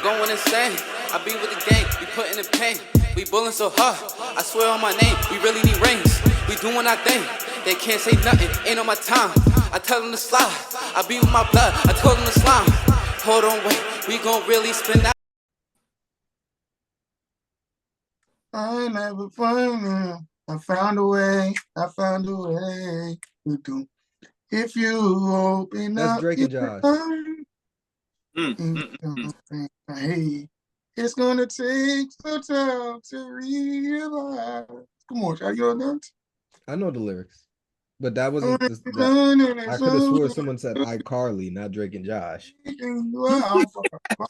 niggas going insane. I be with the gang, we putting in pain. We bullin' so hard, I swear on my name. We really need rings, we doing our thing. They can't say nothing, ain't on my time. I tell them to slide, I be with my blood. I told them to slime. Hold on, wait, we gon' really spin out. I never find I found a way. I found a way. If you open That's up Drake and Josh. Hey, it's gonna take some time to realize. Come on, Shaq, you know that? I know the lyrics, but that wasn't that. I could have swore someone said iCarly, not Drake and Josh.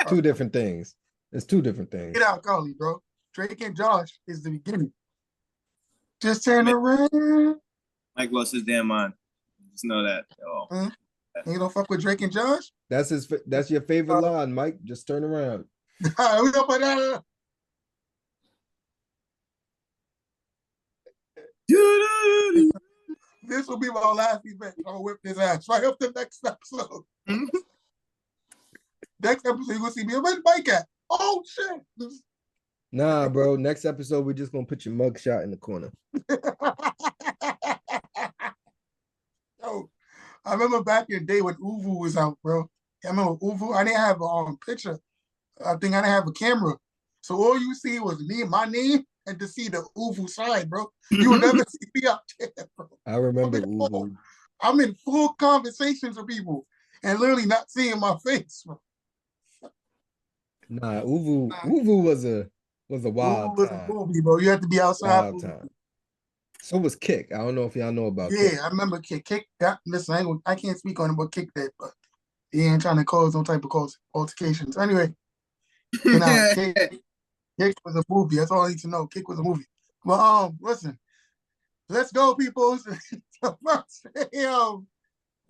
Two different things. It's two different things. Get out, Carly, bro. Drake and Josh is the beginning. Just turn around. Mike lost his damn mind. Just know that. You don't fuck with Drake and Josh? That's your favorite line, Mike. Just turn around. We gonna put that. This will be my last event. I'll whip his ass right up the next episode. Next episode, you're gonna see me. Where's Mike at? Oh shit. Nah, bro. Next episode, we're just gonna put your mug shot in the corner. Yo, I remember back in the day when Uvu was out, bro. I remember Uvu. I didn't have a picture. I think I didn't have a camera. So all you see was me, my name, and to see the Uvu side, bro. You would never see me out there, bro. I remember Uvu. I'm in full conversations with people and literally not seeing my face, bro. Nah, Uvu was a wild Uvu was time. a movie, bro. You had to be outside. Wild time. So was Kick. I don't know if y'all know about Kick. Kick. I remember Kick. Kick that. Listen, I can't speak on it, but Kick that. But he ain't trying to cause no type of altercations. Anyway, Kick was a movie. That's all I need to know. Kick was a movie. But listen, let's go, people.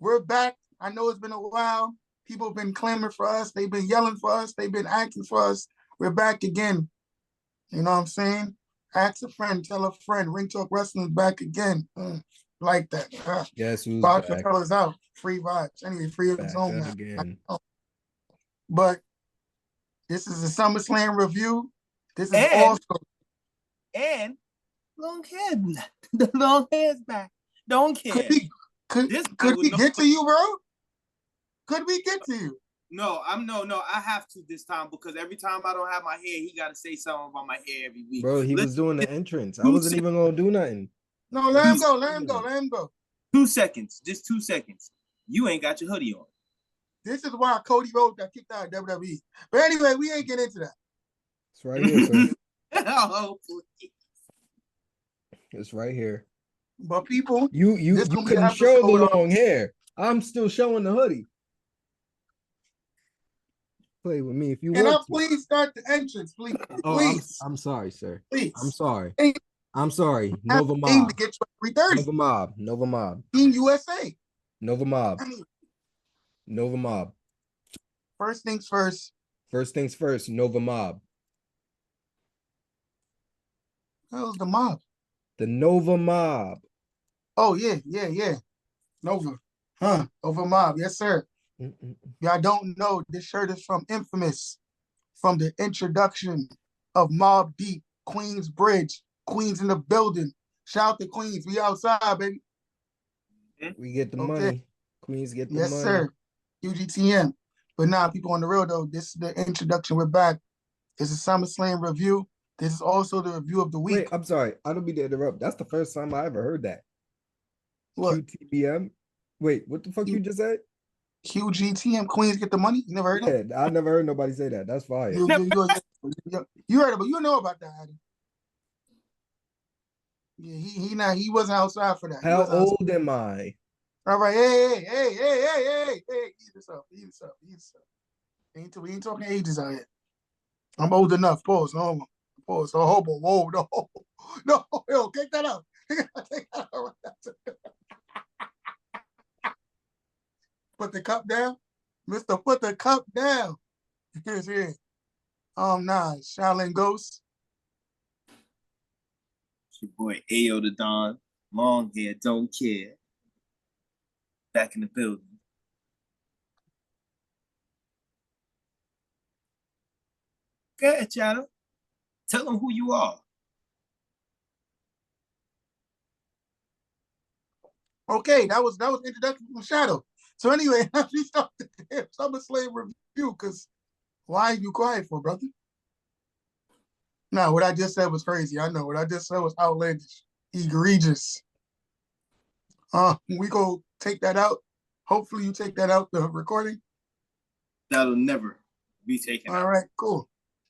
We're back. I know it's been a while. People have been clamoring for us. They've been yelling for us. They've been asking for us. We're back again. You know what I'm saying? Ask a friend, tell a friend. Ring Talk Wrestling's back again. Like that. Yes, who's Box back? fellas out. Free vibes. Anyway, free of his own now. Again. But this is a SummerSlam review. This is also and long hair. The long hair's back. Don't care. Could we get to you, bro? Could we get to you? No, I have to this time because every time I don't have my hair, he got to say something about my hair every week. Bro, he was doing the entrance. I wasn't even going to do nothing. No, let him go. Let him go. Let him go. 2 seconds. Just 2 seconds. You ain't got your hoodie on. This is why Cody Rhodes got kicked out of WWE. But anyway, we ain't getting into that. It's right here, sir. Oh, please. It's right here. But people, you couldn't show the long hair. I'm still showing the hoodie. Play with me if you want. Can I please start the entrance, please? Oh, please. I'm sorry, sir. Please. I'm sorry. Nova Mob. Nova Mob. Nova Mob. Team USA. Nova Mob. Nova Mob. First things first. First things first. Nova Mob. That was the mob. The Nova Mob. Oh yeah. Nova. Nova Mob. Yes, sir. Y'all don't know, this shirt is from Infamous, from the introduction of Mobb Deep, Queens Bridge, Queens in the building. Shout out to Queens. We outside, baby. We get the money. Queens get the money. Yes, sir. UGTM. But now, people on the real, though, this is the introduction. We're back. It's a SummerSlam review. This is also the review of the week. Wait, I'm sorry. I don't mean to interrupt. That's the first time I ever heard that. What? QTBM? Wait, what the fuck you just said? QGTM, Queens get the money? You never heard that? Yeah, I never heard nobody say that. That's fire. You heard it, but you know about that, Adam. Yeah, he wasn't outside for that. How old am I? All right, hey, ease this up. We ain't talking ages out here. I'm old enough. Pause. No, pause. Oh, hobo. Whoa, no, yo, take that out. Take that out. Put the cup down. Mister, put the cup down. Here's here. Nah, Shaolin Ghost. It's your boy Ayo the Don. Long hair, don't care. Back in the building. Go ahead, Shadow. Tell them who you are. Okay, that was introduction from Shadow. So anyway, we start the damn SummerSlam review, because why are you quiet for, brother? No, what I just said was crazy. I know what I just said was outlandish, egregious. We go take that out. Hopefully you take that out, the recording. That'll never be taken out. All right, cool.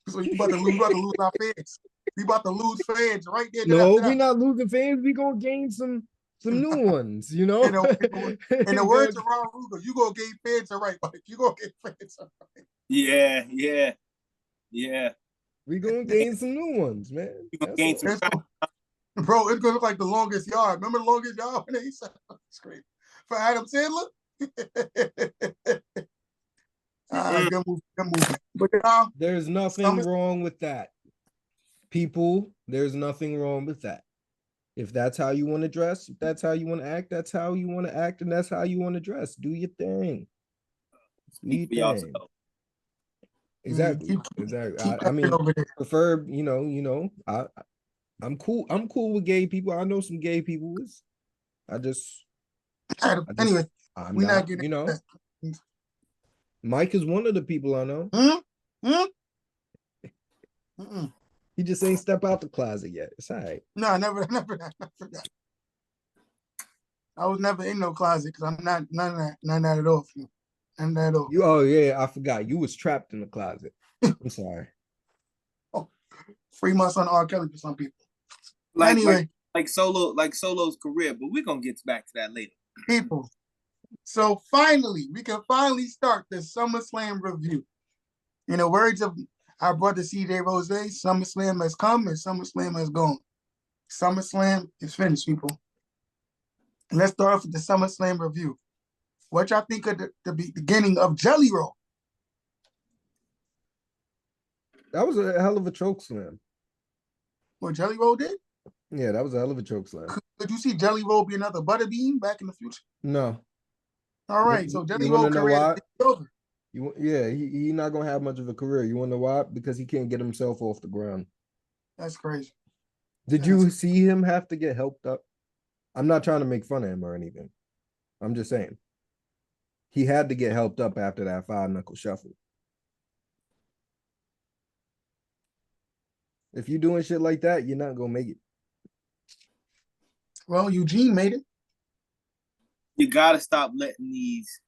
So you about to lose our fans. We about to lose fans right there. No, we're not losing fans. We gonna gain some new ones, you know. In the words of Ron Ruger, you gonna gain fans, all right, Mike. You gonna gain fans, all right. Yeah. We gonna gain some new ones, man. You gonna gain some. Bro, it's gonna look like The Longest Yard. Remember The Longest Yard when they said scream for Adam Sandler? Good movie. But there's nothing wrong with that. People, there's nothing wrong with that. If that's how you want to dress, if that's how you want to act, that's how you want to act, and that's how you want to dress. Do your thing. Speak for yourself. Exactly. I mean, prefer, I'm cool. I'm cool with gay people. I know some gay people. Anyway, we're not getting Mike is one of the people I know. He just ain't step out the closet yet. It's all right. No, never. I was never in no closet because I'm not none of that at all. None of that at all. Oh yeah, I forgot. You was trapped in the closet. I'm sorry. 3 months on R. Kelly for some people. Anyway, like Solo's career, but we're gonna get back to that later. People. So we can finally start the SummerSlam review. In the words of our brother CJ Rose, SummerSlam has come and SummerSlam has gone. SummerSlam is finished, people. And let's start off with the SummerSlam review. What y'all think of the beginning of Jelly Roll? That was a hell of a choke slam. What Jelly Roll did? Yeah, that was a hell of a choke slam. Could you see Jelly Roll be another Butterbean back in the future? No. All right, so Jelly Roll career is over. He's not gonna have much of a career. You wanna know why? Because he can't get himself off the ground. That's crazy. Did you see him have to get helped up? I'm not trying to make fun of him or anything. I'm just saying. He had to get helped up after that 5-knuckle shuffle. If you're doing shit like that, you're not gonna make it. Well, Eugene made it. You gotta stop letting these.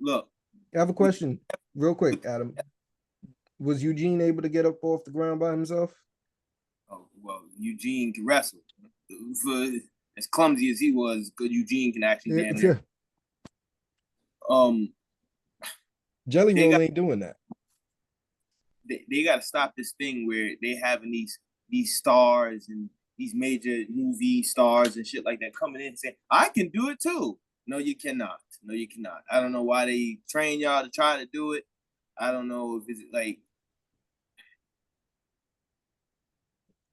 Look. I have a question, real quick, Adam. Was Eugene able to get up off the ground by himself? Oh well, Eugene can wrestle. For as clumsy as he was, good Eugene can actually damn near. Jelly Roll ain't doing that. They got to stop this thing where they having these stars and these major movie stars and shit like that coming in and saying, I can do it too. No, you cannot. No, you cannot. I don't know why they train y'all to try to do it. I don't know if it's like,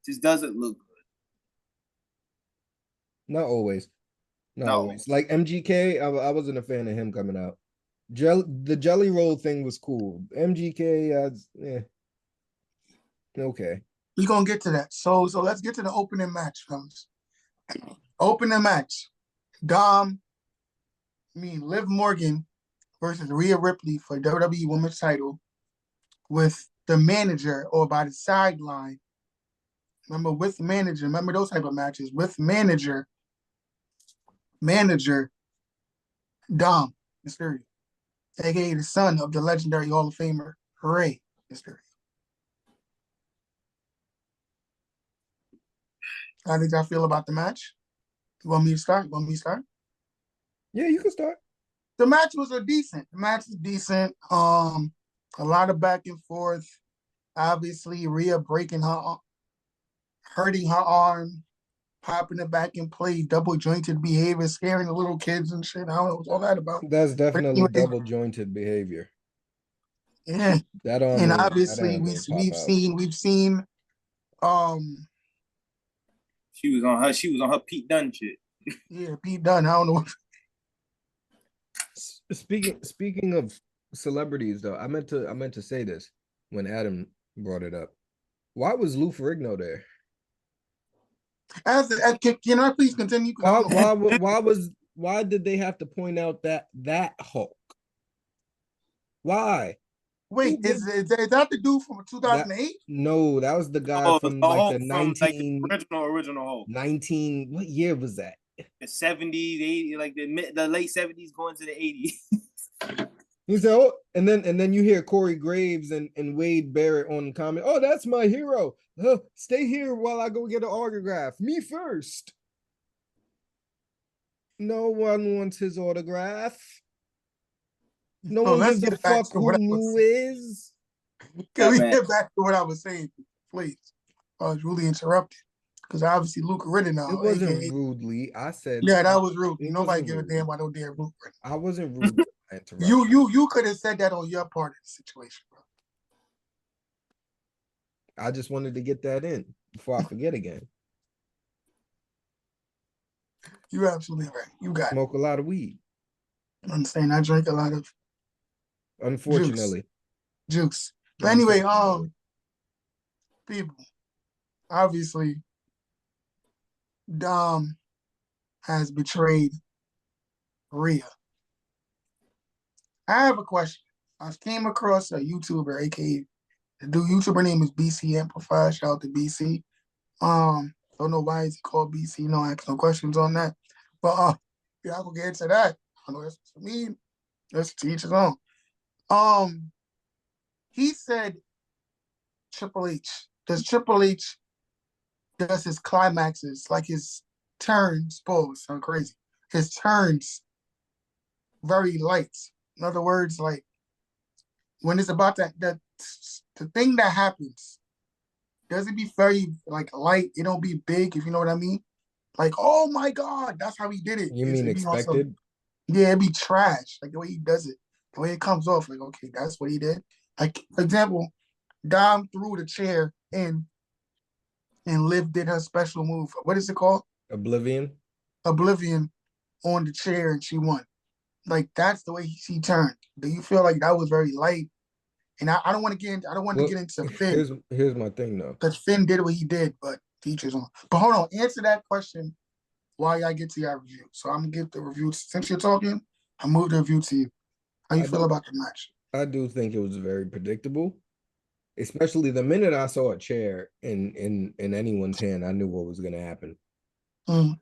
just doesn't look good. Not always. Not always. Like MGK, I wasn't a fan of him coming out. The Jelly Roll thing was cool. MGK, okay. We're gonna get to that. So let's get to the opening match, fellas. Opening match. Liv Morgan versus Rhea Ripley for WWE Women's title with the manager or by the sideline. Remember, with manager. Remember those type of matches. With manager, Dom Mysterio, aka the son of the legendary Hall of Famer Rey Mysterio. How did y'all feel about the match? You want me to start? Yeah, you can start. The match was decent. The match is decent. A lot of back and forth. Obviously, Rhea hurting her arm, popping it back in place, double jointed behavior, scaring the little kids and shit. I don't know what's all that about. That's definitely double jointed behavior. Yeah. That arm. And obviously we've seen she was on her Pete Dunne shit. Yeah, Pete Dunne. I don't know. Speaking of celebrities though, I meant to say this when Adam brought it up. Why was Lou Ferrigno there? Can I please continue? Why did they have to point out that Hulk? Why? Wait, is that the dude from 2008? No, that was the guy from like the 19 like the original Hulk. 19, what year was that? The 70s, 80s, like the late 70s going to the 80s. He said, oh, and then you hear Corey Graves and Wade Barrett on the comment. Oh, that's my hero. Stay here while I go get an autograph. Me first. No one wants his autograph. No one gives a fuck who Lou is. Can we get back to what I was saying, please? I was really interrupted because obviously Luke Ridden now. It wasn't rudely. I said, yeah, that was rude. Nobody give a damn about no damn Luke Ridden. I wasn't rude. You could have said that on your part of the situation, bro. I just wanted to get that in before I forget again. You're absolutely right. You got Smoke a lot of weed. I'm saying I drink a lot of unfortunately juice. But anyway, people, obviously Dom has betrayed Rhea. I have a question. I came across a YouTuber, aka the YouTuber name is BC Amplify. Shout out to BC. Don't know why he's called BC. No, I ask no questions on that. But yeah, I'll get into that. I know that's what I mean. That's to each his own. He said Triple H. Triple H does his climaxes, like his turns, sound crazy. His turns very light. In other words, like when it's about the thing that happens, doesn't be very like light. It don't be big, if you know what I mean. Like, oh my God, that's how he did it. You mean expected? Yeah, it'd be trash. Like the way he does it, the way it comes off. Like, okay, that's what he did. Like, for example, Dom threw the chair in and Liv did her special move. What is it called? Oblivion on the chair, and she won. Like, that's the way she turned. Do you feel like that was very light? And I don't want to get into Finn. Here's my thing though. Because Finn did what he did, but features on. But hold on, answer that question while y'all get to your review. So I'm gonna give the review. Since you're talking, I'll move the review to you. How you feel about the match? I do think it was very predictable. Especially the minute I saw a chair in anyone's hand, I knew what was gonna happen. Mm.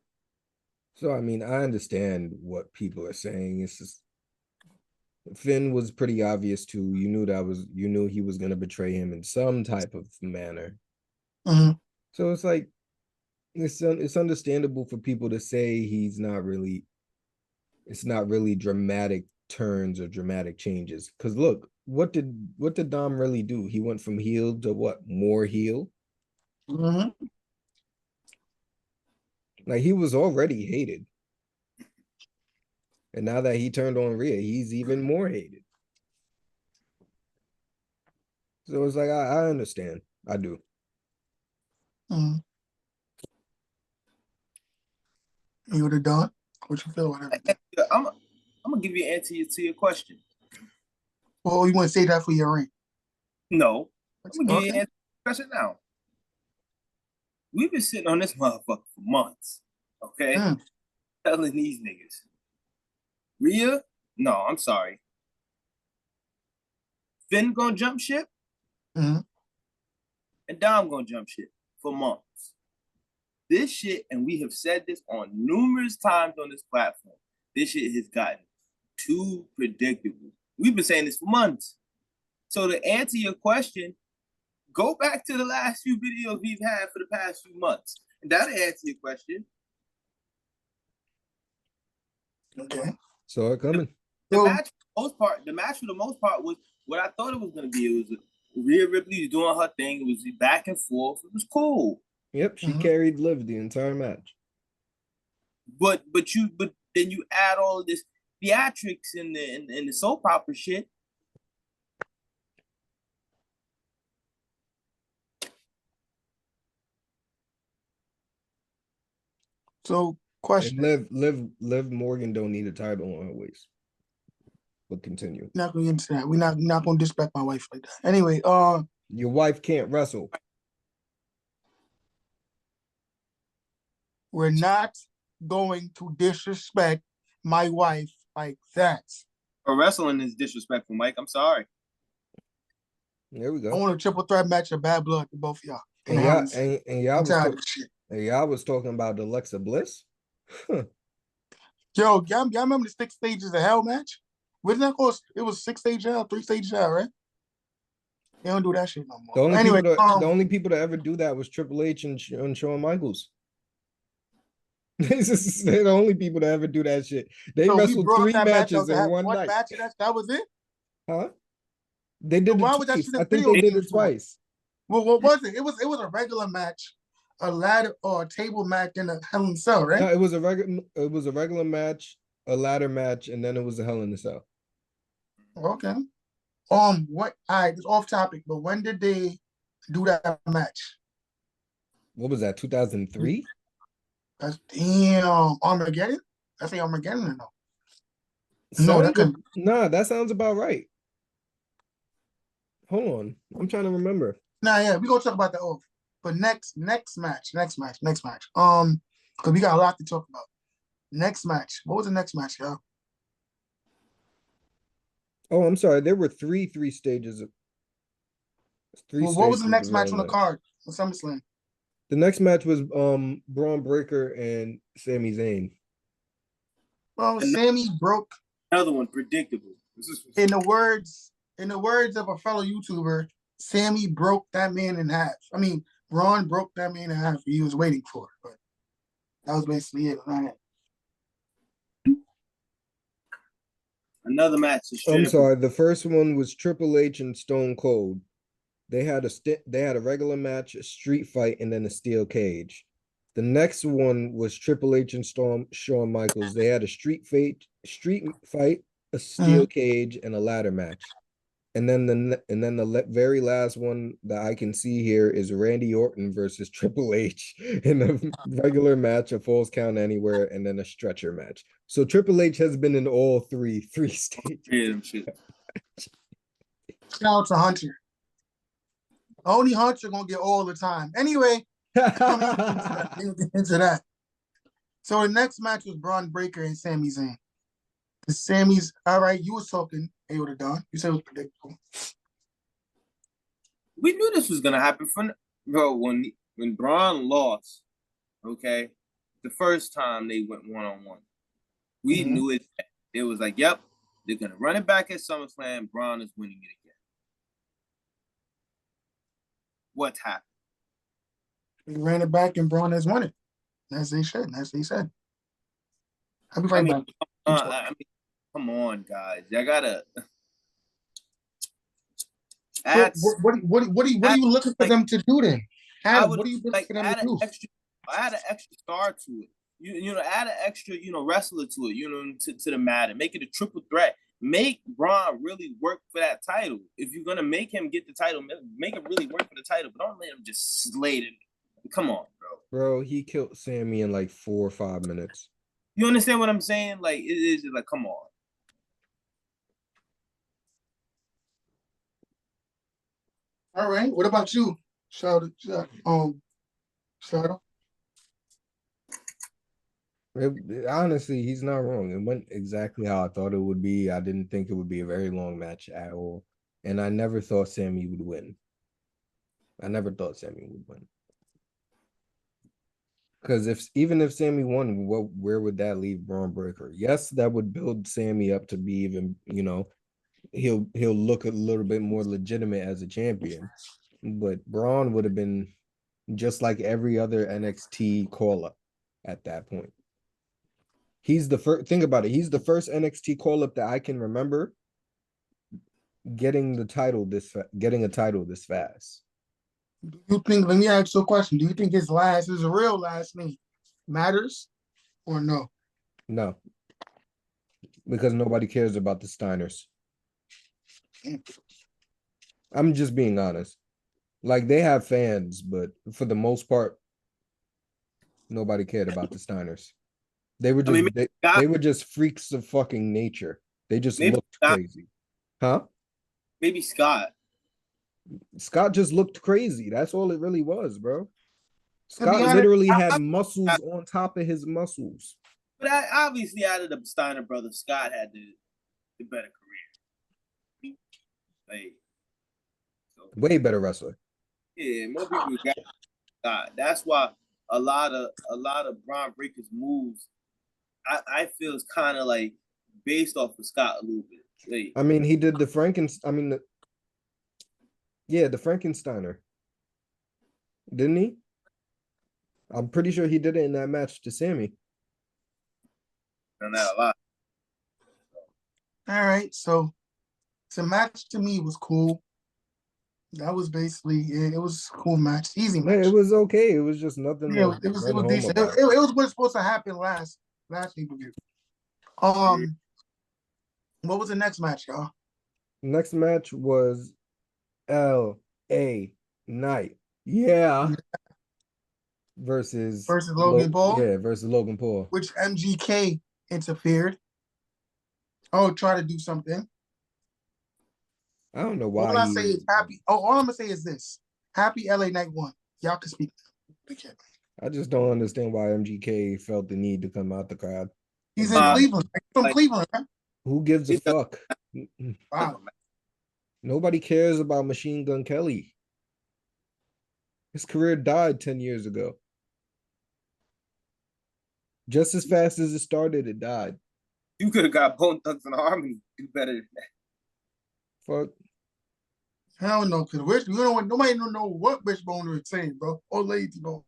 So I mean, I understand what people are saying. It's just Finn was pretty obvious too. You knew he was gonna betray him in some type of manner. Mm-hmm. So it's like it's understandable for people to say it's not really dramatic turns or dramatic changes. Because look, what did Dom really do? He went from heel to what? More heel? Mm-hmm. Like he was already hated. And now that he turned on Rhea, he's even more hated. So it's like I understand. I do. Mm-hmm. You would have done? What you feel about everything? I'm gonna give you an answer to your question. Well, you want to say that for your ring? No, I'm gonna give you an answer to your question now. We've been sitting on this motherfucker for months, okay? Telling these niggas. Rhea? No, I'm sorry. Finn gonna jump ship? Mm-hmm. And Dom gonna jump ship for months. This shit, and we have said this on numerous times on this platform, this shit has gotten too predictable. We've been saying this for months. So to answer your question, go back to the last few videos we've had for the past few months. And that'll answer your question. Okay. So it coming. The match for the most part was what I thought it was gonna be. It was Rhea Ripley doing her thing. It was back and forth. It was cool. Yep, she carried Liv the entire match. But then you add all of this theatrics in the soap opera shit. So, question. And Liv Morgan don't need a title on her waist. but continue. Not gonna get into that. We're not gonna disrespect my wife like that. Anyway, Your wife can't wrestle. we're not going to disrespect my wife like that. Or wrestling is disrespectful, Mike. I'm sorry. There we I go. want a triple threat match of bad blood to both of y'all. And y'all I'm was tired of this shit. and y'all was talking about Alexa Bliss. Yo, y'all remember the 6 stages of hell match? What did that cost? It was 6 stages of hell, 3 stages of hell, right? They don't do that shit no more. The only people to ever do that was Triple H and Shawn Michaels. They're the only people to ever do that shit. They wrestled 3 matches in one night. Match, that was it? Huh? They did why it was that twice. shit a I think video they did game it for? twice. Well, what was it? It was a regular match, a ladder or a table match in a Hell in a Cell, right? No, it was a regular match, a ladder match, and then it was a Hell in a Cell. Okay. All right, it's off topic, but when did they do that match? What was that, 2003? That's damn Armageddon? That's the Armageddon or no? No, that couldn't. Nah, that sounds about right. Hold on. I'm trying to remember. Nah, yeah, we gonna talk about that off. But next match. Because we got a lot to talk about. Next match. What was the next match, y'all? Oh, I'm sorry. There were three stages of What was the next match on the card for SummerSlam? The next match was Braun Breaker and Sami Zayn. Well, Sammy broke. Another one, predictable. In the words of a fellow YouTuber, Sammy broke that man in half. I mean, Braun broke that man in half. He was waiting for it, but that was basically it. Right? Another match. I'm sorry. The first one was Triple H and Stone Cold. They had a regular match, a street fight, and then a steel cage. The next one was Triple H and Shawn Michaels. They had a street fight, a steel cage, and a ladder match. And then the very last one that I can see here is Randy Orton versus Triple H in a regular match, a Falls Count Anywhere, and then a stretcher match. So Triple H has been in all three stages. Yeah, shit. Shout out to Hunter. Only Hunter gonna get all the time. Anyway, into that. So the next match was Braun Breaker and Sami Zayn. The Sammy's all right. You was talking, Ayo Don. You said it was predictable. We knew this was gonna happen bro. When Braun lost, okay, the first time they went 1-on-1, we knew it. It was like, yep, they're gonna run it back at SummerSlam. Braun is winning it again. What's happened? They ran it back and Braun has won it. As they should. As they said. I'll be right back. Come on, guys. I gotta. What are you looking for them to do then? What are you looking for them to do? Add an extra star to it. You know, add an extra, wrestler to it, to the matter. Make it a triple threat. Make Braun really work for that title. If you're gonna make him get the title, make him really work for the title, but don't let him just slate it. Come on, bro. Bro, he killed Sammy in like 4 or 5 minutes. You understand what I'm saying? Like, it is just like, come on. All right. What about you? Shadow. Honestly, he's not wrong. It went exactly how I thought it would be. I didn't think it would be a very long match at all. And I never thought Sammy would win. Because even if Sammy won, where would that leave Braun Breaker? Yes, that would build Sammy up to be even, he'll look a little bit more legitimate as a champion. But Braun would have been just like every other NXT call-up at that point. He's the first. Think about it. He's the first NXT call-up that I can remember getting a title this fast. Do you think? Let me ask you a question. Do you think his real last name matters, or no? No, because nobody cares about the Steiners. I'm just being honest. Like, they have fans, but for the most part, nobody cared about the Steiners. They were just they were just freaks of fucking nature. They just looked Scott. crazy. Huh? Maybe Scott. Scott just looked crazy. That's all it really was, bro. To be Scott honest, literally had muscles on top of his muscles. But obviously, out of the Steiner brothers, Scott had the better career. Like, so, Way better wrestler. yeah, more people got Scott. That's why a lot of Braun Breaker's moves, I feel is kind of like based off of Scott a little bit. Like, I mean, he did the the Frankensteiner. Didn't he? I'm pretty sure he did it in that match to Sammy. done that a lot. all right. So the match to me was cool. That was basically it. It was a cool match, easy Yeah, match. it was okay. It was just nothing Yeah, to it was run home decent. about. It was what's supposed to happen last pay-per-view. What was the next match, y'all? Next match was L.A. Knight. Yeah. Versus Logan Paul. Yeah, versus Logan Paul. Which MGK interfered. Oh, try to do something. I don't know why. All I say is happy. Oh, all I'm gonna say is this: Happy LA Night One. Y'all can speak. I just don't understand why MGK felt the need to come out the crowd. He's in Cleveland. He's from Cleveland, right? Who gives a fuck? Wow. Nobody cares about Machine Gun Kelly. His career died 10 years ago. Just as fast as it started, it died. You could have got Bone Thugs and Harmony do better than that. Fuck. Hell no, because you know what? Nobody don't know what Wishbone is saying, bro. Old lady, bro.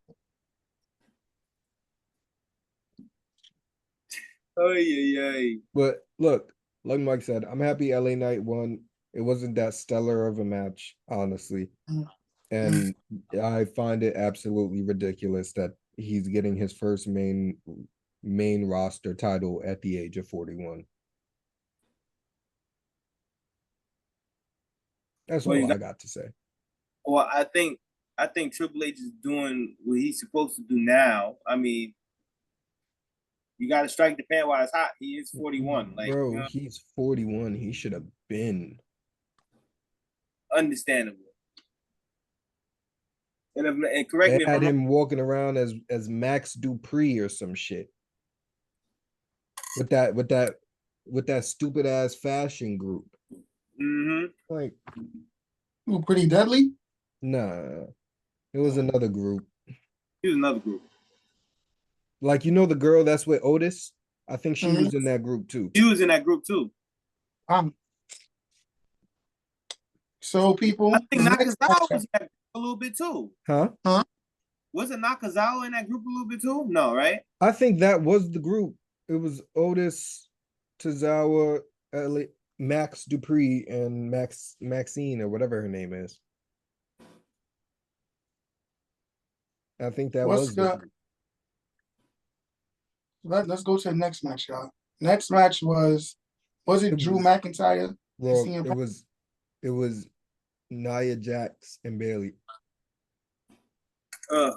Oh yeah. But look, like Mike said, I'm happy LA Knight won. It wasn't that stellar of a match, honestly. And I find it absolutely ridiculous that he's getting his first main roster title at the age of 41. That's all I got to say. Well, I think Triple H is doing what he's supposed to do now. I mean, you got to strike the pan while it's hot. He is 41. Like, bro, you know, he's 41. He should have been. Understandable. And correct me if had I'm him walking around as Max Dupree or some shit. With that stupid ass fashion group. Mm-hmm. Like, Pretty Deadly? Nah. It was another group. It was another group. Like, you know the girl that's with Otis? I think she was in that group too. She was in that group too. So people, I think Nakazawa was in that group a little bit too. Huh? Wasn't Nakazawa in that group a little bit too? No, right? I think that was the group. It was Otis, Tozawa, Max Dupree, and Maxine or whatever her name is. I think that was the group. Let's go to the next match, y'all. Next match was it Drew McIntyre? Well, it was Nia Jax and Bailey. I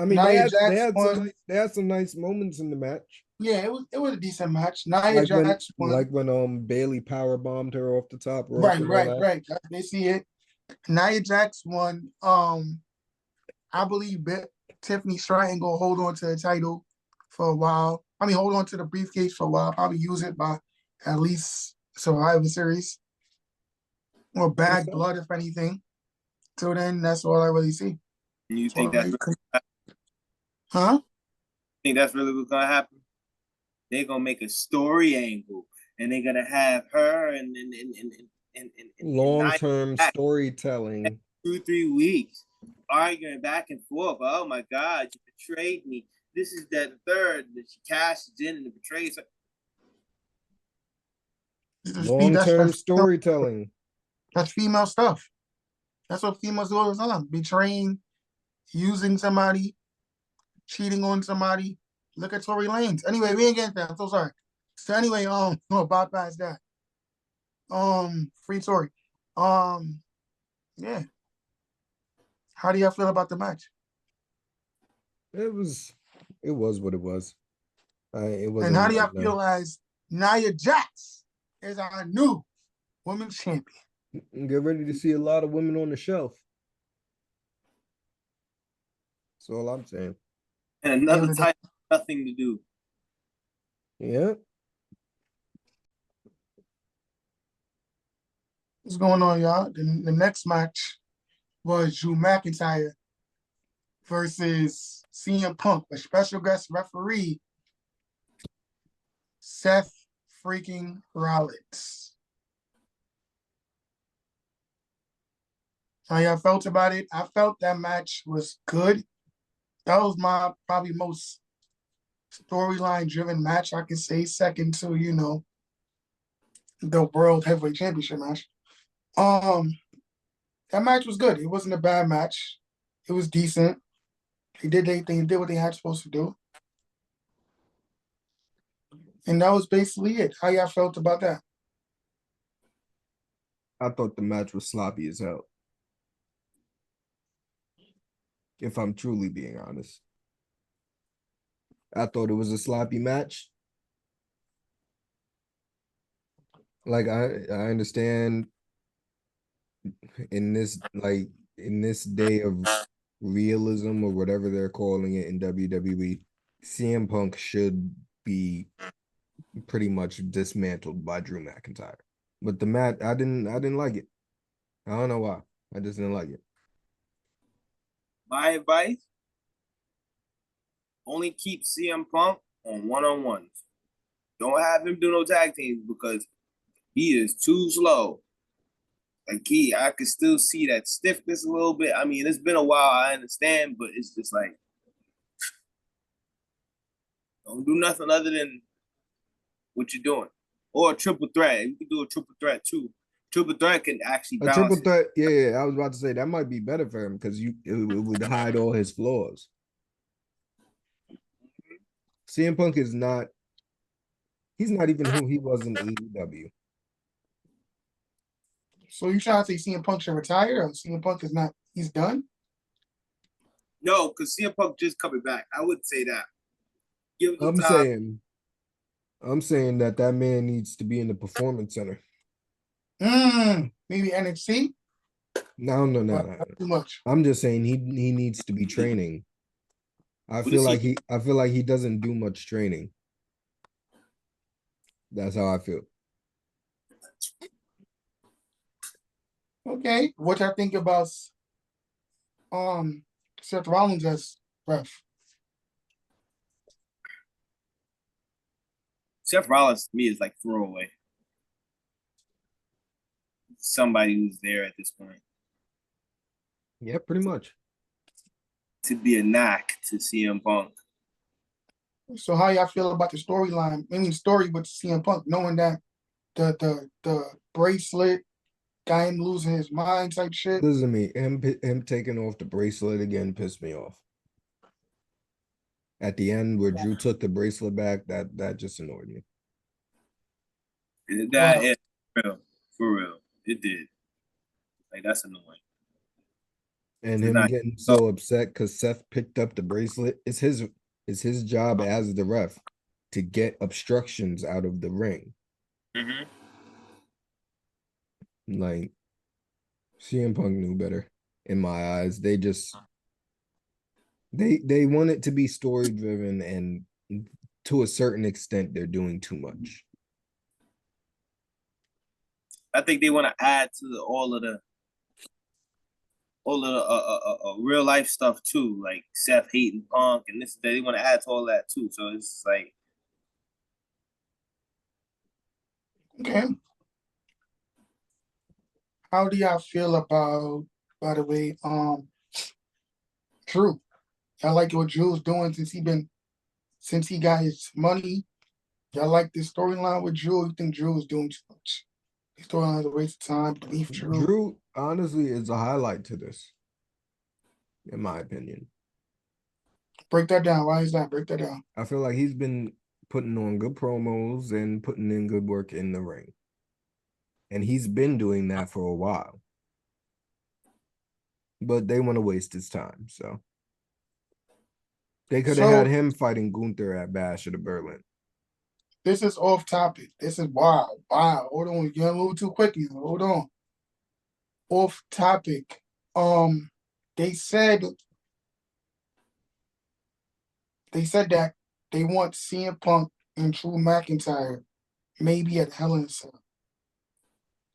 mean, they had some nice moments in the match. Yeah, it was a decent match. Nia Jax won. Like when Bailey power bombed her off the top rope. Right. They see it. Nia Jax won. I believe Tiffany Stratton gonna hold on to the title for a while. I mean, hold on to the briefcase for a while. Probably use it by at least Survivor Series or Bad Blood, if anything. So then, that's all I really see. You think that's huh? Think that's really what's gonna happen? They're gonna make a story angle, and they're gonna have her and long-term storytelling. 2-3 weeks arguing back and forth. Oh my God, you betrayed me. This is that third that she cashes in and betrays her. Long-term storytelling. That's female stuff. That's what females do all the time. Betraying, using somebody, cheating on somebody. Look at Tory Lanez. Anyway, we ain't getting that. I'm so sorry. So anyway, bypass that. Free Tory. Yeah. How do y'all feel about the match? It was what it was. It was. And how do y'all feel as Nia Jax is our new women's champion. Get ready to see a lot of women on the shelf. That's all I'm saying. And another title, nothing to do. Yeah. What's going on, y'all? The next match was Drew McIntyre versus CM Punk, a special guest referee, Seth freaking Rollins. How y'all felt about it? I felt that match was good. That was my probably most storyline driven match, I can say, second to, the World Heavyweight Championship match. That match was good. It wasn't a bad match. It was decent. They did what they had supposed to do. And that was basically it. How y'all felt about that? I thought the match was sloppy as hell. If I'm truly being honest. I thought it was a sloppy match. Like I understand in this day of realism or whatever they're calling it in WWE, CM Punk should be pretty much dismantled by Drew McIntyre. But the match, I didn't like it. I don't know why. I just didn't like it. My advice: only keep CM Punk on one-on-ones. Don't have him do no tag teams because he is too slow. Like I could still see that stiffness a little bit. I mean, it's been a while, I understand, but it's just like, don't do nothing other than what you're doing. Or a triple threat. You can do a triple threat too. Triple threat can actually A balance triple threat, yeah, I was about to say that might be better for him because it would hide all his flaws. CM Punk he's not even who he was in AEW. So you trying to say CM Punk should retire, or CM Punk is not? He's done. No, because CM Punk just coming back. I wouldn't say that. Give him I'm time. saying that man needs to be in the performance center. Maybe NXT. No. Not too much. I'm just saying he needs to be training. I feel like he doesn't do much training. That's how I feel. Okay, what y'all think about Seth Rollins as ref? Seth Rollins to me is like throwaway. Somebody who's there at this point. Yeah, pretty much. To be a knock to CM Punk. So how y'all feel about the storyline? I mean, story with CM Punk, knowing that the bracelet, guy him losing his mind type shit. Listen to me. Him taking off the bracelet again pissed me off. At the end, where Drew took the bracelet back, that just annoyed me. That for real, it did. Like that's annoying. And him getting so upset because Seth picked up the bracelet. It's his job as the ref to get obstructions out of the ring. Mm-hmm. Like CM Punk knew better in my eyes. They want it to be story driven, and to a certain extent, they're doing too much. I think they want to add to all of the real life stuff too, like Seth hating Punk and this. They want to add to all that too. So it's like, Okay. How do y'all feel about, by the way, Drew? Y'all like what Drew's doing since he got his money? Y'all like this storyline with Drew? You think Drew is doing too much? This storyline is a waste of time to beef Drew. Drew, honestly, is a highlight to this, in my opinion. Break that down. Why is that? Break that down. I feel like he's been putting on good promos and putting in good work in the ring. And he's been doing that for a while. But they want to waste his time, so. They could have had him fighting Gunther at Bash of the Berlin. This is off topic. This is wild. Wow. Hold on. You're a little too quick. Hold on. Off topic. They said that they want CM Punk and Drew McIntyre maybe at Hell in a Cell.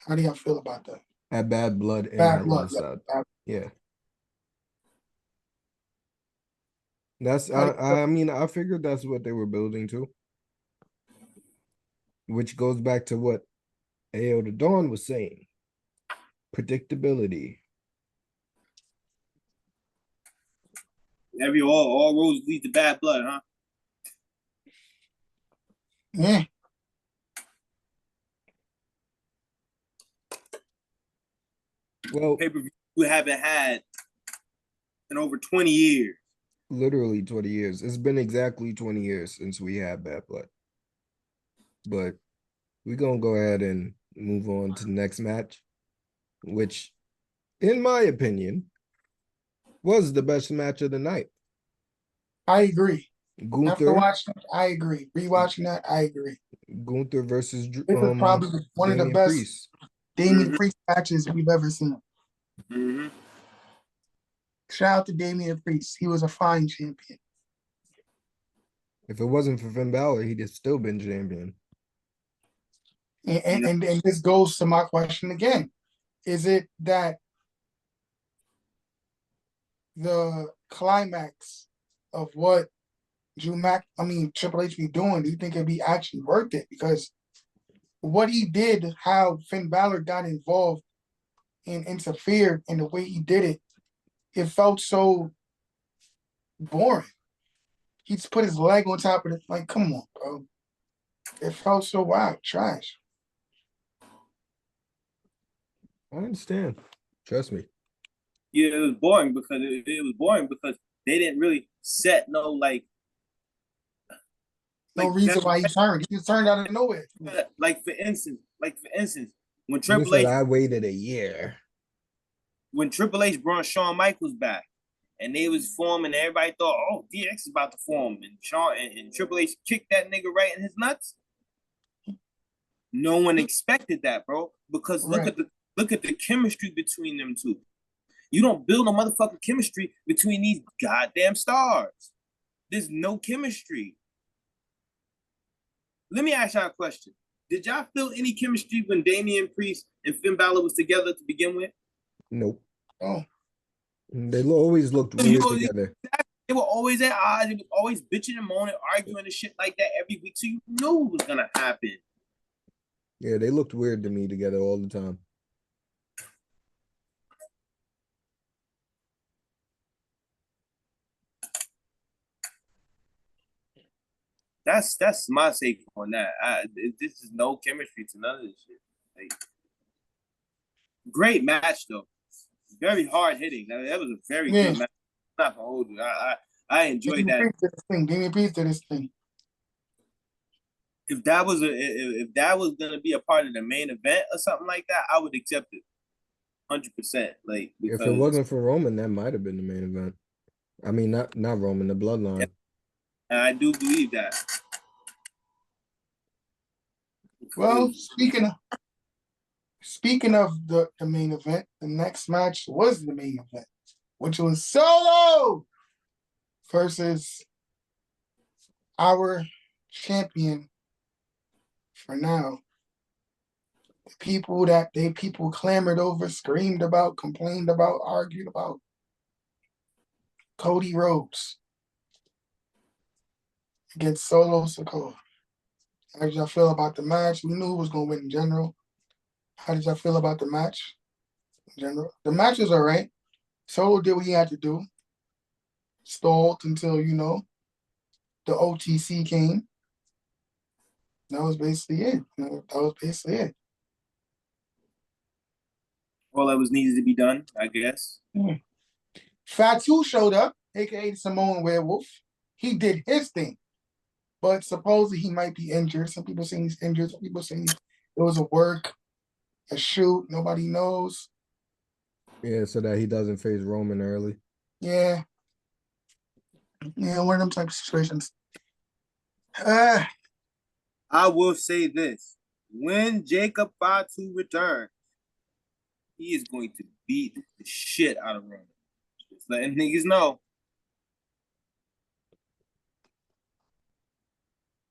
How do y'all feel about that? At Bad Blood and Bad Hell in blood. a Cell. Yeah. Yeah. That's How do you feel? I mean, I figured that's what they were building to. Which goes back to what AO the Dawn was saying. Predictability. All roads lead to Bad Blood, huh? Yeah. Well, Pay-per-view we haven't had in over 20 years. literally 20 years. It's been exactly 20 years since we had Bad Blood. But we're gonna go ahead and move on to the next match, which, in my opinion, was the best match of the night. I agree. After Gunther, watching it, I agree. Rewatching that, I agree. Gunther versus This is probably one of the Damian best Priest. Damian Priest matches we've ever seen. Mm-hmm. Shout out to Damian Priest. He was a fine champion. If it wasn't for Finn Balor, he'd have still been champion. And this goes to my question again. Is it that the climax of what Triple H be doing, do you think it'd be actually worth it? Because what he did, how Finn Balor got involved and interfered in the way he did it, it felt so boring. He just put his leg on top of it. Like, come on, bro. It felt so wild, trash. I understand. Trust me. Yeah, it was boring because they didn't really set no No reason why he turned. He just turned out of nowhere. like for instance, when You Triple said H I waited a year. brought Shawn Michaels back and they was forming, everybody thought, oh, DX is about to form, and Triple H kicked that nigga right in his nuts. No one expected that, bro, because Right. look at the chemistry between them two. You don't build no motherfucking chemistry between these goddamn stars. There's no chemistry. Let me ask y'all a question. Did y'all feel any chemistry when Damian Priest and Finn Balor was together to begin with? Nope. Oh, They always looked weird together. They were always at odds. They were always bitching and moaning, arguing and shit like that every week. So you knew it was gonna happen. Yeah, they looked weird to me together all the time. That's my take on that. This is no chemistry to none of this shit. Like, great match though. Very hard hitting. That was a very good match. I'm not gonna hold you. I enjoyed that. Damian Priest did his thing. If that was gonna be a part of the main event or something like that, I would accept it 100%. Like, if it wasn't for Roman, that might have been the main event. I mean, not Roman, the Bloodline. Yeah. And I do believe that. Well, speaking of the main event, the next match was the main event, which was Solo versus our champion for now. The people clamored over, screamed about, complained about, argued about. Cody Rhodes against Solo Sikoa. How did y'all feel about the match? We knew who was going to win in general. How did y'all feel about the match in general? The match was all right. Solo did what he had to do. Stalled until, the OTC came. That was basically it. All that was needed to be done, I guess. Fatu showed up, a.k.a. Samoan Werewolf. He did his thing. But supposedly he might be injured. Some people saying he's injured. Some people saying it was a shoot. Nobody knows. Yeah, so that he doesn't face Roman early. Yeah. Yeah, one of them type of situations. I will say this: when Jacob Fatu returns, he is going to beat the shit out of Roman. Just letting niggas know.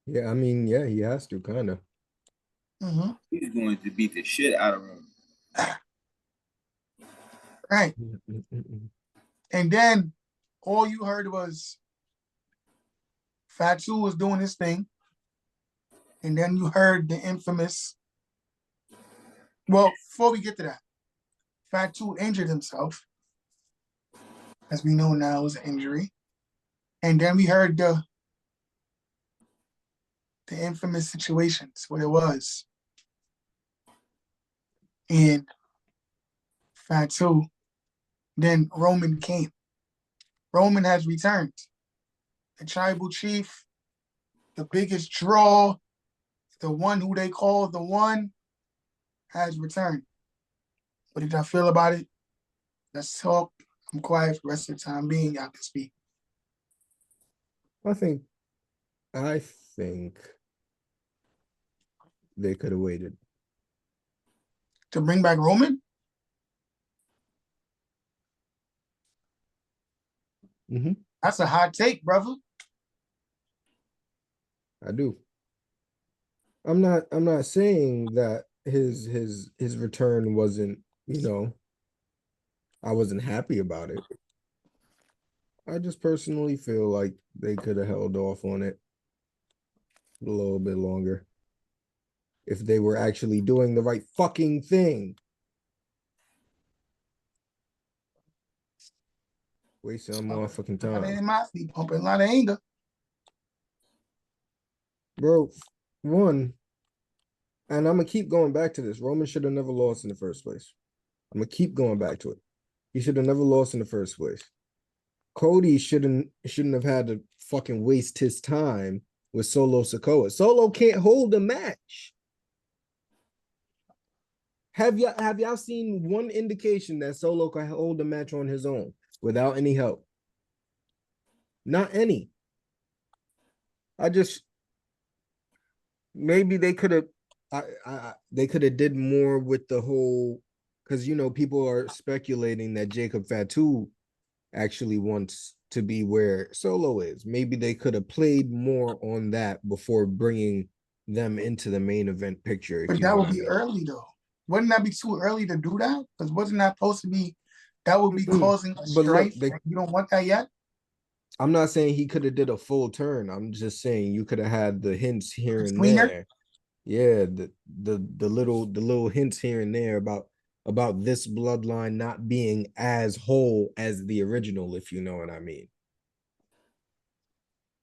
Yeah, I mean, yeah, he has to kind of. Mm-hmm. He's going to beat the shit out of Roman. Right. And then all you heard was Fatu was doing his thing. And then you heard the infamous. Well, before we get to that, Fatu injured himself, as we know now is an injury. And then we heard the infamous situations, what it was. And Fatu, then Roman came. Roman has returned. The tribal chief, the biggest draw, the one who they call the one, has returned. What did I feel about it? Let's talk. I'm quiet for the rest of the time being. Y'all can speak. I think they could have waited. To bring back Roman? Mm-hmm. That's a hot take, brother. I do. I'm not saying that his return wasn't, I wasn't happy about it. I just personally feel like they could have held off on it a little bit longer if they were actually doing the right fucking thing. Wasting more fucking A lot of time. animosity, pumping a lot of anger. Bro, one, and I'm gonna keep going back to this. Roman should have never lost in the first place. I'm gonna keep going back to it. He should have never lost in the first place. Cody shouldn't have had to fucking waste his time with Solo Sikoa. Solo can't hold a match. Have y'all seen one indication that Solo can hold a match on his own without any help? Not any. Maybe they could have they could have did more with the whole, because people are speculating that Jacob Fatu actually wants to be where Solo is. Maybe they could have played more on that before bringing them into the main event picture. But that would be early, though. Wouldn't that be too early to do that? Because wasn't that supposed to be, that would be causing a But look, strife? You don't want that yet? I'm not saying he could have did a full turn. I'm just saying you could have had the hints here and Tweener? there. Yeah, the little hints here and there about this bloodline not being as whole as the original, if you know what I mean.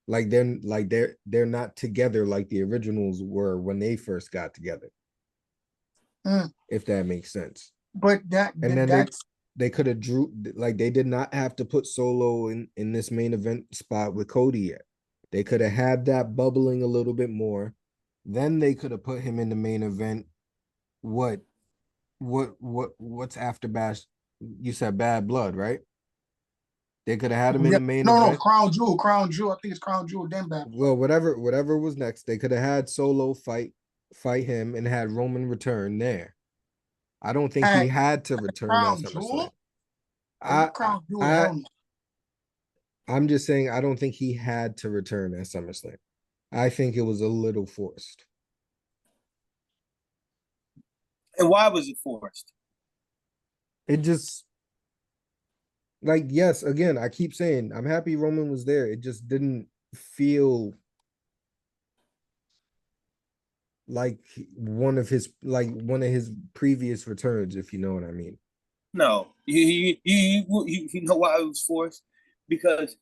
They're not together like the originals were when they first got together. If that makes sense. But they could have they did not have to put Solo in this main event spot with Cody yet. They could have had that bubbling a little bit more. Then they could have put him in the main event. What's after Bash? You said Bad Blood, right? They could have had him in the main event. No, Crown Jewel. I think it's Crown Jewel, then Bad Blood. Well, whatever was next, they could have had Solo fight him and had Roman return there. I don't think he had to return at SummerSlam. Crown Jewel, I'm just saying I don't think he had to return at SummerSlam. I think it was a little forced. And why was it forced? It just, yes, again, I keep saying I'm happy Roman was there. It just didn't feel like one of his previous returns, if you know what I mean. No, you know why it was forced? Because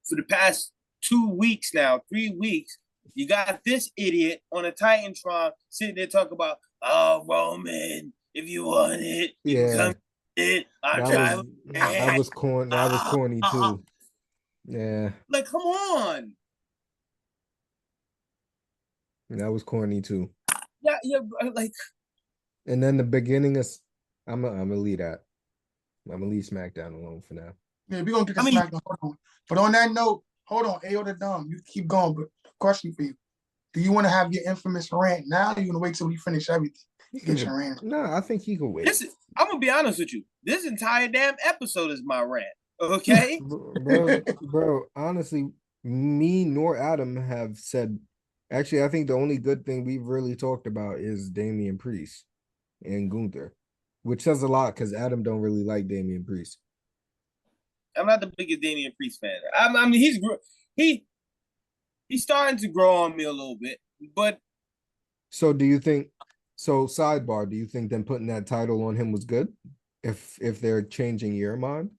for the past 2 weeks now, 3 weeks, you got this idiot on a Titantron sitting there talking about, oh, Roman, if you want it, you can come it. That was corny. That was corny too. Yeah. Like, come on. That was corny too. Yeah, like. And then the beginning is, I'm gonna leave that. I'm gonna leave SmackDown alone for now. Yeah, we're gonna get to SmackDown. Hold on. But on that note, hold on, Ayo the Dom, you keep going. But question for you: Do you want to have your infamous rant now? Or you want to wait till we finish everything to get your rant? No, I think he can wait. I'm gonna be honest with you. This entire damn episode is my rant. Okay, bro. Honestly, me nor Adam have said. Actually, I think the only good thing we've really talked about is Damian Priest and Gunther, which says a lot because Adam don't really like Damian Priest. I'm not the biggest Damian Priest fan. I mean, he's starting to grow on me a little bit, but. So do you think? So sidebar, do you think them putting that title on him was good? If they're changing your mind,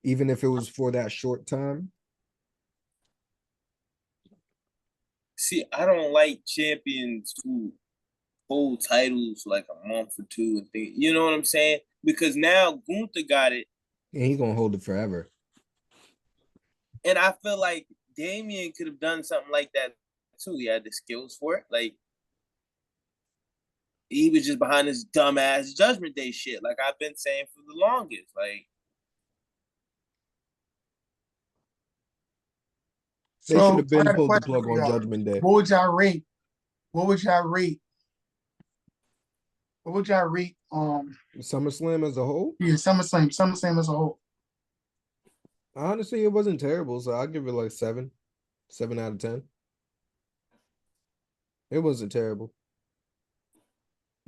even if it was for that short time. See, I don't like champions who hold titles for like a month or two and things. You know what I'm saying? Because now Gunther got it, and he's gonna hold it forever. And I feel like Damian could have done something like that too. He had the skills for it. Like, he was just behind this dumbass Judgment Day shit, like I've been saying for the longest. Like, they should have been I got a pulled the question plug for on y'all. Judgment Day. What would y'all rate? What would y'all rate? What would y'all rate? SummerSlam as a whole? Yeah, SummerSlam as a whole. Honestly, it wasn't terrible, so I'll give it like 7 out of 10. It wasn't terrible.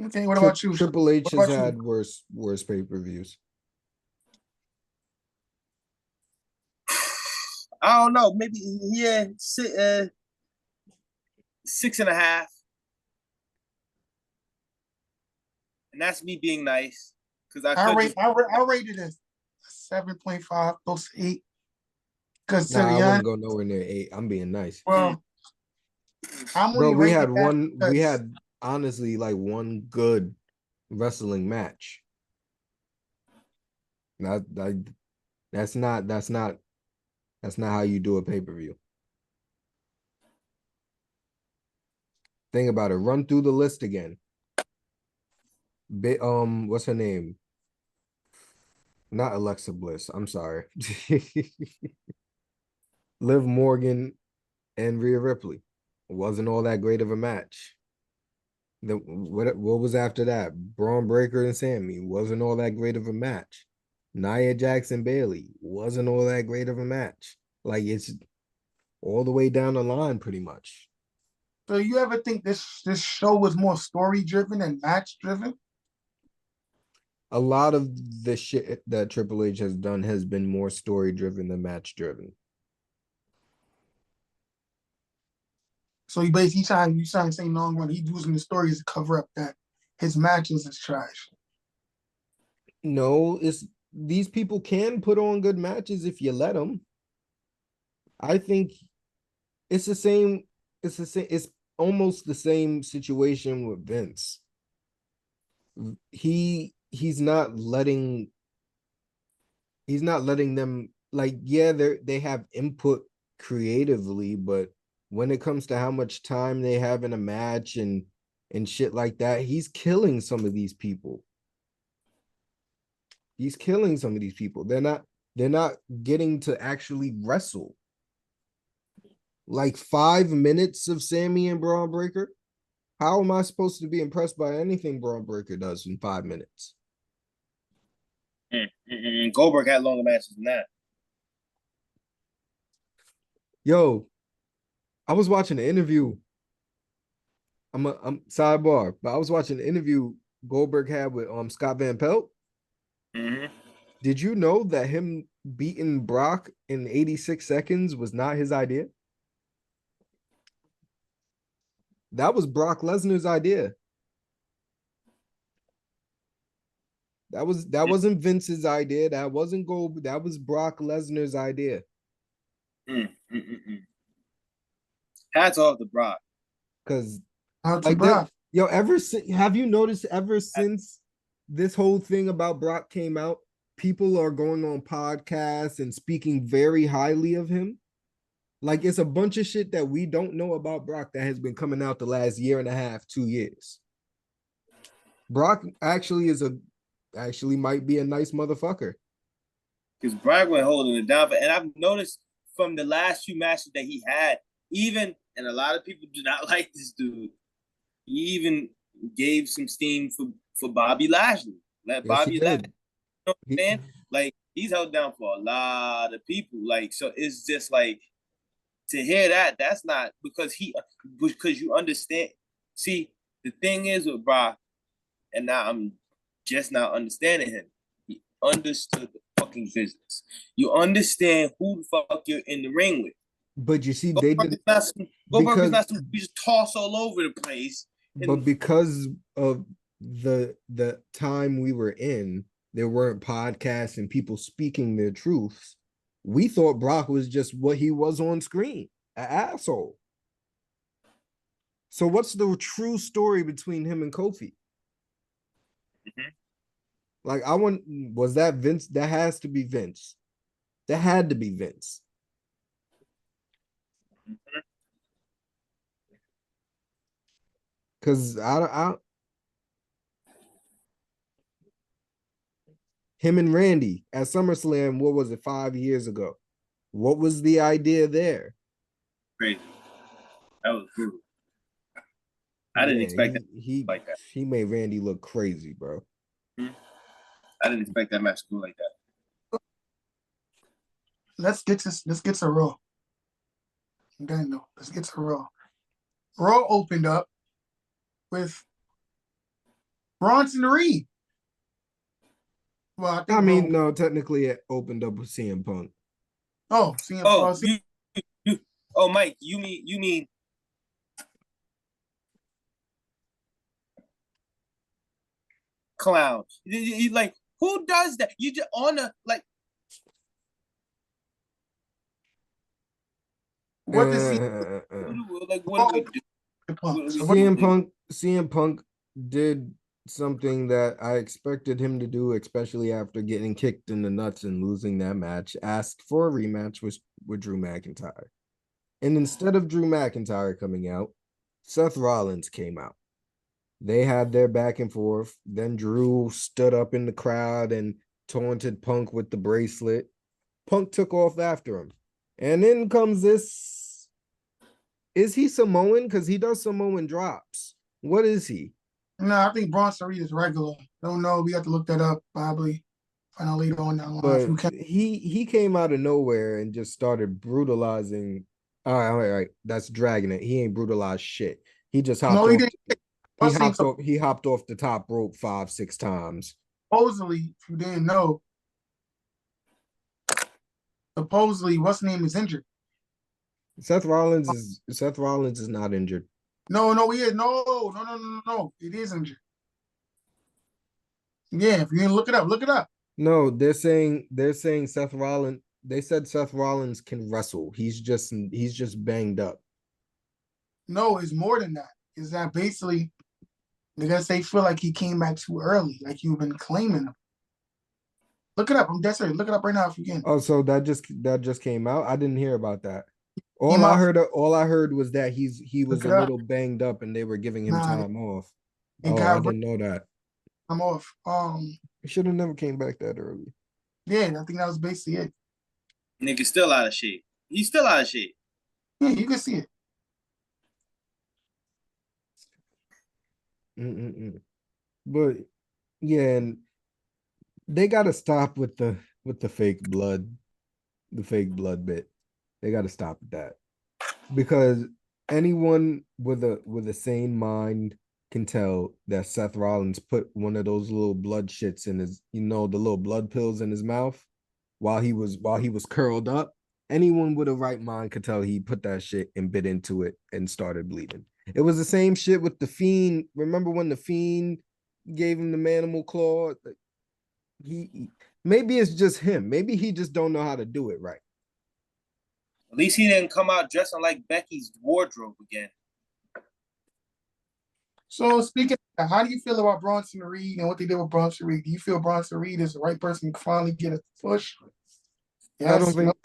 Okay, what about you? Triple H has had worse pay-per-views. I don't know, maybe 6.5. And that's me being nice. Because I rated it 7.5, close to 8. Because I wouldn't go nowhere near 8. I'm being nice. Well, we had honestly like one good wrestling match. That's not how you do a pay-per-view. Think about it. Run through the list again. What's her name? Not Alexa Bliss. I'm sorry. Liv Morgan and Rhea Ripley. It wasn't all that great of a match. What was after that? Braun Breaker and Sammy. Wasn't all that great of a match. Nia Jackson Bailey. Wasn't all that great of a match. Like, it's all the way down the line pretty much. So you ever think this show was more story driven than match driven? A lot of the shit that Triple H has done has been more story driven than match driven. So you basically trying to say long run, he's using the stories to cover up that his matches is trash. No, these people can put on good matches if you let them. I think it's the same. It's almost the same situation with Vince. He's not letting them, like, yeah, they have input creatively, but when it comes to how much time they have in a match and shit like that, he's killing some of these people. They're not getting to actually wrestle. Like 5 minutes of Sammy and Braun Breaker. How am I supposed to be impressed by anything Braun Breaker does in 5 minutes? Goldberg had longer matches than that. Yo, I was watching an interview. I'm sidebar, but I was watching an interview Goldberg had with Scott Van Pelt. Mm-hmm. Did you know that him beating Brock in 86 seconds was not his idea? That was Brock Lesnar's idea. That wasn't Vince's idea. That wasn't Goldberg. That was Brock Lesnar's idea. Hats off to Brock. Because like Brock. Have you noticed ever since this whole thing about Brock came out, people are going on podcasts and speaking very highly of him? Like, it's a bunch of shit that we don't know about Brock that has been coming out the last year and a half, 2 years. Brock actually might be a nice motherfucker. Because Brock went holding it down. And I've noticed from the last few matches that he had, even and a lot of people do not like this dude. He even gave some steam for Bobby Lashley. Let Yes, he Bobby Lashley, did. you know what I'm He, saying? Like he's held down for a lot of people. Like so, it's just like to hear that. That's not because you understand. See, the thing is with Brock, and now I'm just now understanding him. He understood the fucking business. You understand who the fuck you're in the ring with. but you see, they did Goldberg is because, not some you just toss all over the place. but because of the time we were in, there weren't podcasts and people speaking their truths. We thought Brock was just what he was on screen, an asshole. So what's the true story between him and Kofi? Mhm. Like, was that Vince? That has to be Vince. That had to be Vince. Because him and Randy at SummerSlam, what was it, 5 years ago? What was the idea there? Crazy. That was brutal. I didn't Yeah, expect that like that. he made Randy look crazy, bro. I didn't expect that match to go like that. Let's get to Raw. Daniel, let's get to Raw. Raw opened up with Bronson Reed. Well, I mean, no, technically it opened up with CM Punk. Oh, CM. Oh, Mike, you mean clown? You like who does that? You just on a like. What does he Like what do we do? CM Punk did something that I expected him to do, especially after getting kicked in the nuts and losing that match. Asked for a rematch with Drew McIntyre. And instead of Drew McIntyre coming out, Seth Rollins came out. They had their back and forth. Then Drew stood up in the crowd and taunted Punk with the bracelet. Punk took off after him. And then comes this. Is he Samoan? Because he does Samoan drops. What is he? No, I think Bronson Reed is regular. Don't know. We have to look that up probably. Find out later on down the line. But he came out of nowhere and just started brutalizing. All right. That's dragging it. He ain't brutalized shit. He just hopped off. He hopped off the top rope 5-6 times. Supposedly, if you didn't know, what's name is injured. Seth Rollins is not injured. No, he is. No. It is injured. Yeah, if you didn't look it up. No, they're saying Seth Rollins. They said Seth Rollins can wrestle. He's just banged up. No, it's more than that. Is that basically because they feel like he came back too early, like you've been claiming him. Look it up. I'm dead serious. Look it up right now if you can. Oh, so that just came out? I didn't hear about that. All I heard was that he was a little banged up and they were giving him time off. Oh, I didn't know that. I'm off. He should have never came back that early. Yeah, I think that was basically it. Nigga's still out of shape. He's still out of shape. Yeah, you can see it. But yeah, and they got to stop with the fake blood, bit. They got to stop with that because anyone with a sane mind can tell that Seth Rollins put one of those little blood shits in his, the little blood pills in his mouth while he was curled up. Anyone with a right mind could tell he put that shit and bit into it and started bleeding. It was the same shit with the Fiend. Remember when the Fiend gave him the manimal claw? He maybe it's just him. Maybe he just don't know how to do it right. At least he didn't come out dressing like Becky's wardrobe again. So speaking of, how do you feel about Bronson Reed and what they did with Bronson Reed? Do you feel Bronson Reed is the right person to finally get a push? Yes,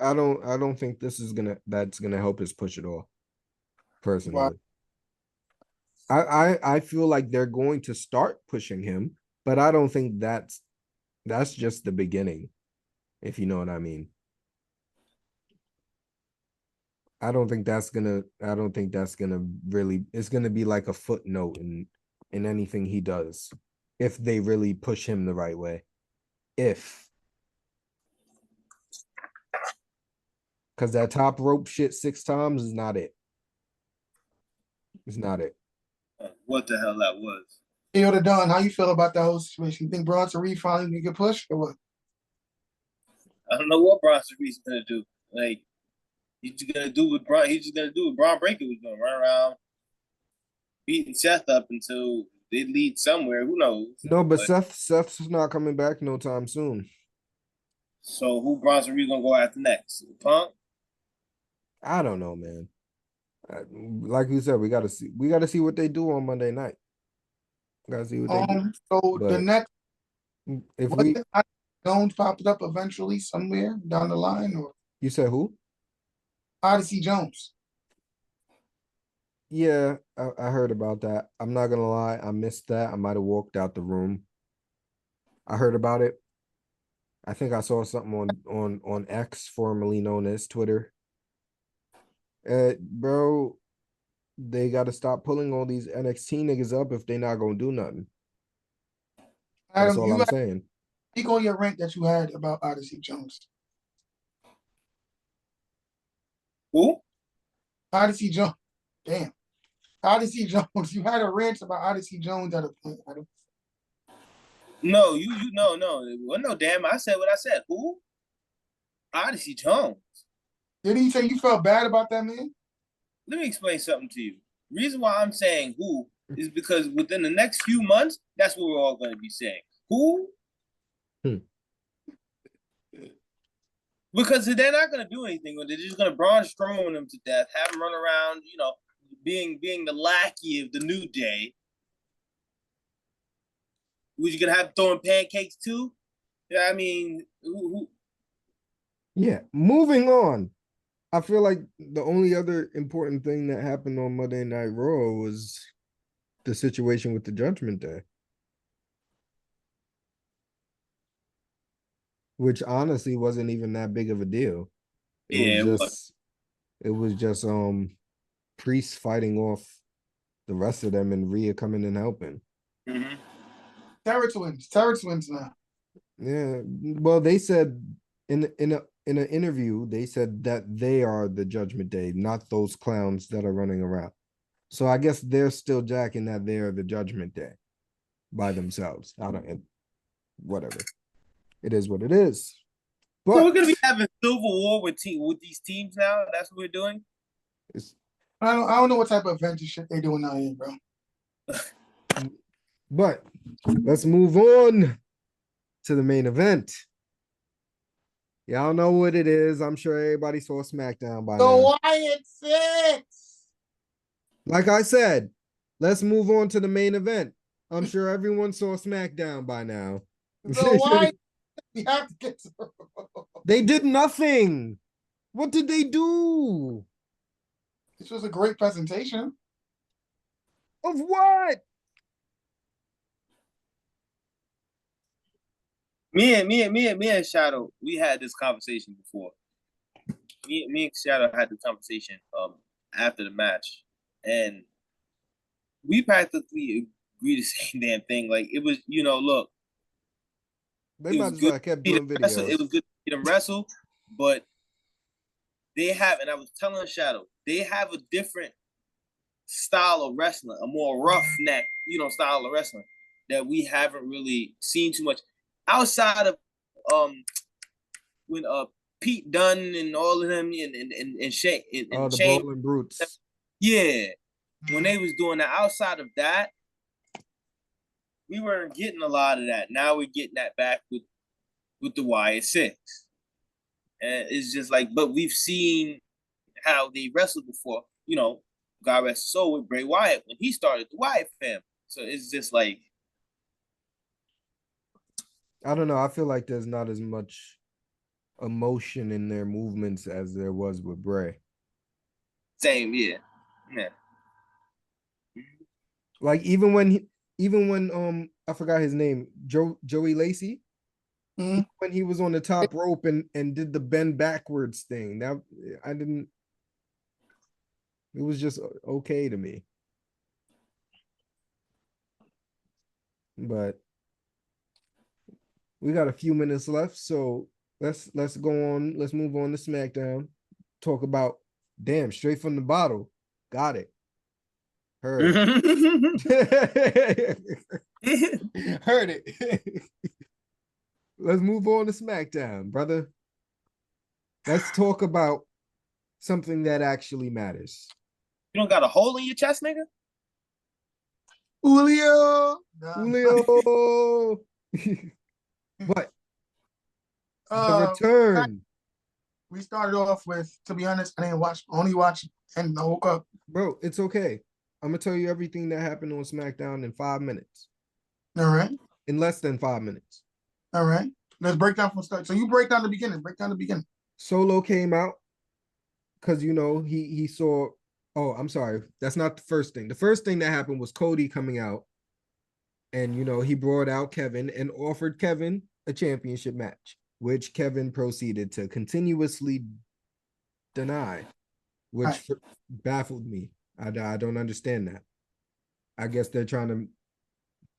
I don't think that's gonna help us push it all. Personally. I feel like they're going to start pushing him, but I don't think that's just the beginning, if you know what I mean. I don't think that's gonna really, it's gonna be like a footnote in anything he does if they really push him the right way. Because that top rope shit 6 times is not it. It's not it. What the hell that was? Hey, yo, Don, how you feel about that whole situation? You think Bronson Reed finally can get pushed or what? I don't know what Bronson Reed's gonna do. Like he's just gonna do what Braun Breaker was doing, run around beating Seth up until they lead somewhere. Who knows? No, but Seth's not coming back no time soon. So who Bronson Reed gonna go after next? Punk? I don't know, man. Like you said, we gotta see what they do on Monday night. Gotta see what they do. So the But next, if what we, Jones popped up eventually somewhere down the line, or you said who? Odyssey Jones. Yeah, I heard about that. I'm not gonna lie, I missed that. I might have walked out the room. I heard about it. I think I saw something on X, formerly known as Twitter. Bro, they got to stop pulling all these NXT niggas up if they not gonna do nothing. That's Adam, all I'm saying. speak on your rant that you had about Odyssey Jones. Who? Odyssey Jones. Damn. Odyssey Jones. You had a rant about Odyssey Jones at a point, Adam. No, you no. Well, no, damn. I said what I said. Who? Odyssey Jones. Didn't he say you felt bad about that man? Let me explain something to you. Reason why I'm saying who is because within the next few months, that's what we're all going to be saying. Who? Because they're not going to do anything with it. They're just going to Braun Strowman them to death, have him run around, being the lackey of the New Day. Was you going to have throwing pancakes too? Yeah, I mean, who? Yeah, moving on. I feel like the only other important thing that happened on Monday Night Raw was the situation with the Judgment Day, which honestly wasn't even that big of a deal. It was just Priest fighting off the rest of them and Rhea coming and helping. Mm-hmm. Terror Twins now. Yeah, well, they said in an interview, they said that they are the Judgment Day, not those clowns that are running around. So I guess they're still jacking that they're the Judgment Day by themselves. Whatever. It is what it is. But so we're gonna be having civil war with these teams now. That's what we're doing. I don't know what type of adventure shit they doing out here, bro. But let's move on to the main event. Y'all know what it is. I'm sure everybody saw SmackDown by now. So Wyatt 6. Like I said, let's move on to the main event. I'm sure everyone saw SmackDown by now. So why we have to get to They did nothing. What did they do? This was a great presentation. Of what? Me and Shadow, we had this conversation before. Me and Shadow had the conversation after the match, and we practically agreed the same damn thing. Like it was, look, They might as well have kept doing videos. It was good to see them wrestle, but they have, and I was telling Shadow, they have a different style of wrestling, a more roughneck, style of wrestling that we haven't really seen too much outside of when Pete Dunne and all of them and Shane and the Shane, Brawling Brutes. Yeah, when they was doing that. Outside of that, we weren't getting a lot of that. Now we're getting that back with the Wyatt 6. And it's just like, but we've seen how they wrestled before, God rest his soul, with Bray Wyatt when he started the Wyatt family. So it's just like, I don't know. I feel like there's not as much emotion in their movements as there was with Bray. Same, yeah. Like even when I forgot his name, Joey Lacey, Mm-hmm. when he was on the top rope and did the bend backwards thing. That I didn't. It was just okay to me. But we got a few minutes left, so let's go on. Let's move on to SmackDown. Talk about straight from the bottle. Got it. Heard. Heard it. Let's move on to SmackDown, brother. Let's talk about something that actually matters. You don't got a hole in your chest, nigga? Julio. Julio. What? The return. We started off with, to be honest, I didn't only watch and I woke up. Bro, it's okay. I'm gonna tell you everything that happened on SmackDown in 5 minutes. All right. In less than 5 minutes. All right. Let's break down from start. So you break down the beginning. Solo came out because he saw. Oh, I'm sorry. That's not the first thing. The first thing that happened was Cody coming out, and he brought out Kevin and offered Kevin a championship match, which Kevin proceeded to continuously deny, which baffled me. I don't understand that. I guess they're trying to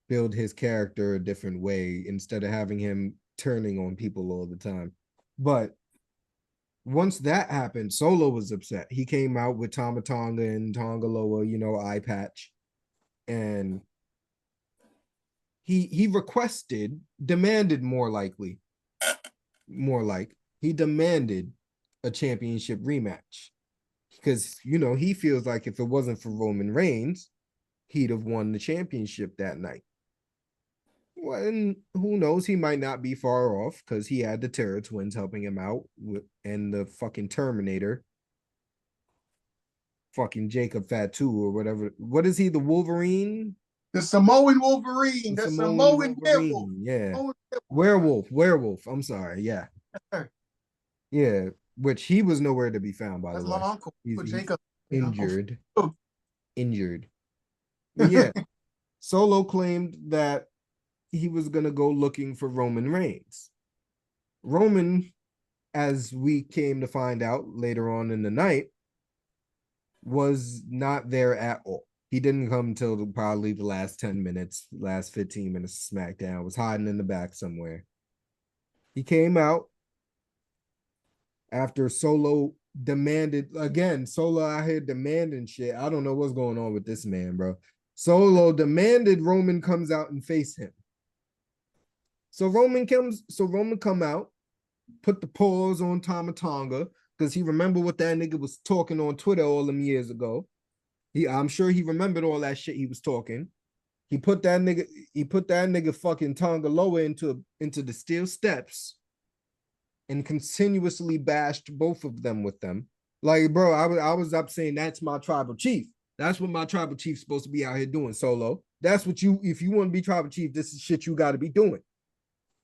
build his character a different way instead of having him turning on people all the time. But once that happened, Solo was upset. He came out with Tama Tonga and Tonga Loa, eye patch. And he demanded he demanded a championship rematch. Because, he feels like if it wasn't for Roman Reigns, he'd have won the championship that night. Well, and who knows? He might not be far off because he had the Terror Twins helping him out and the fucking Terminator. Fucking Jacob Fatu or whatever. What is he? The Wolverine? The Samoan Wolverine. The Samoan werewolf. Yeah. Werewolf. I'm sorry. Yeah. Yeah. Which he was nowhere to be found, by the way. That's my uncle. Jacob. Injured. Injured. But yeah. Solo claimed that he was going to go looking for Roman Reigns. Roman, as we came to find out later on in the night, was not there at all. He didn't come until probably the last 10 minutes, last 15 minutes of SmackDown, was hiding in the back somewhere. He came out after Solo demanded, again, Solo out here demanding shit. I don't know what's going on with this man, bro. Solo demanded Roman comes out and face him. So Roman come out, put the pause on Tama Tonga, because he remembered what that nigga was talking on Twitter all them years ago. I'm sure he remembered all that shit he was talking. He put that nigga fucking Tonga Loa into the steel steps and continuously bashed both of them with them. Like, bro, I was up saying that's my tribal chief. That's what my tribal chief's supposed to be out here doing, Solo. That's what if you want to be tribal chief, this is shit you got to be doing.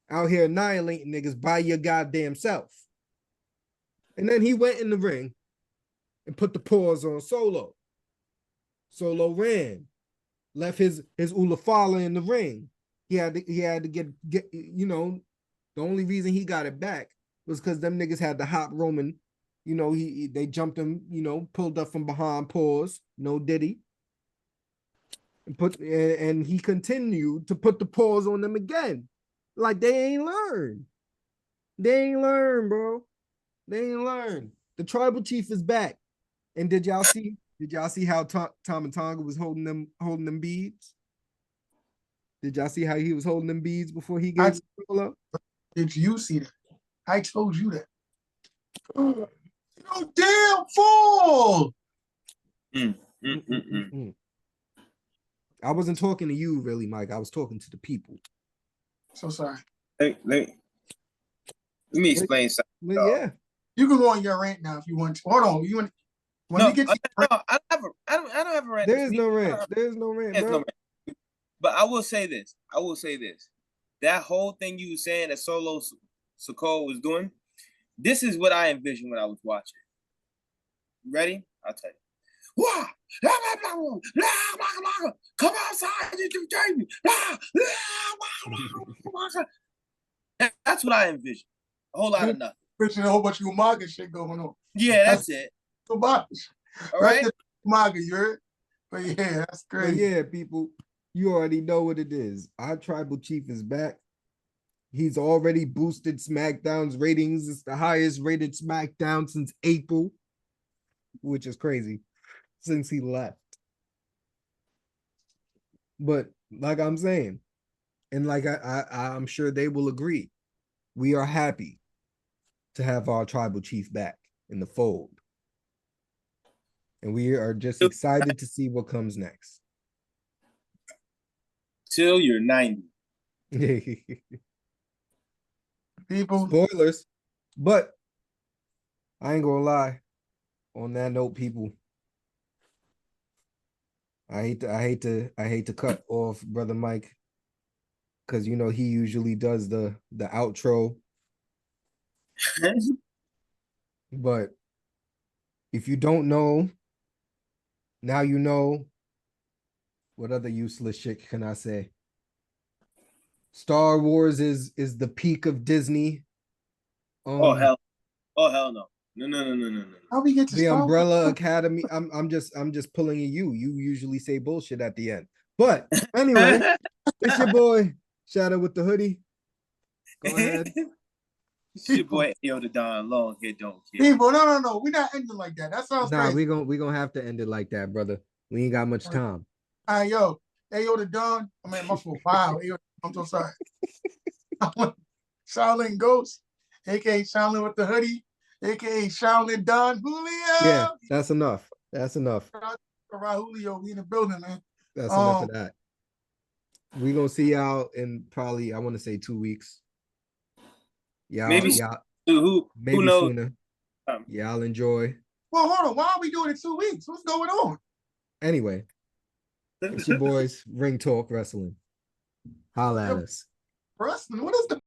Out here annihilating niggas by your goddamn self. And then he went in the ring and put the pause on Solo. Solo ran, left his Ulafala in the ring. He had to get the only reason he got it back was because them niggas had to hop Roman. They jumped him, pulled up from behind, pause, no diddy. And he continued to put the pause on them again. Like they ain't learned. They ain't learned, bro. They ain't learned. The tribal chief is back. And did y'all see how Tom and Tonga was holding them beads? Did y'all see how he was holding them beads before he gave the roll up? Did you see that? I told you that. You damn fool! I wasn't talking to you, really, Mike. I was talking to the people. So sorry. Let me explain something. Yeah. You can go on your rant now if you want to. Hold on. You want I don't have a rant. There's no rant. Bro. But I will say this. That whole thing you were saying that Solo Sikoa was doing, this is what I envisioned when I was watching. Ready? I'll tell you. Come outside, you baby. That's what I envisioned. A whole lot of nothing. Picturing a whole bunch of Umaga shit going on. Yeah, that's it. All right. Maga, you heard? But yeah, that's But crazy. yeah, people, you already know what it is. Our tribal chief is back. He's already boosted SmackDown's ratings. It's the highest rated SmackDown since April, which is crazy, since he left. But like I'm saying, and like I'm sure they will agree, we are happy to have our tribal chief back in the fold. And we are just excited to see what comes next. Till you're 90. People, Spoilers. But I ain't gonna lie. On that note, people, I hate to cut off Brother Mike, because you know he usually does the outro. But if you don't know, now you know. What other useless shit can I say? Star Wars is the peak of Disney. Oh hell no. No. how we get to The Star Wars? Umbrella Academy. I'm just pulling a you. You usually say bullshit at the end. But anyway, it's your boy Shadow with the hoodie. Go ahead. It's your boy Yo the Don, long hair don't care. People, no. We're not ending like that. That sounds Nah, crazy. we gonna have to end it like that, brother. We ain't got much time. All right, yo. Hey, yo, the Don. I mean, my fault. Wow. Hey, yo, I'm so sorry. Shaolin Ghost, aka Shaolin with the hoodie, aka Shaolin Don Julio. Yeah, that's enough. That's enough. All right, Julio, we in the building, man. That's enough of that. We gonna see y'all in probably, I want to say 2 weeks. Maybe Y'all who maybe knows? sooner. Y'all enjoy. Well, hold on. Why are we doing it 2 weeks? What's going on? Anyway, it's your boys Ring Talk Wrestling. Holla at us. Wrestling? What is the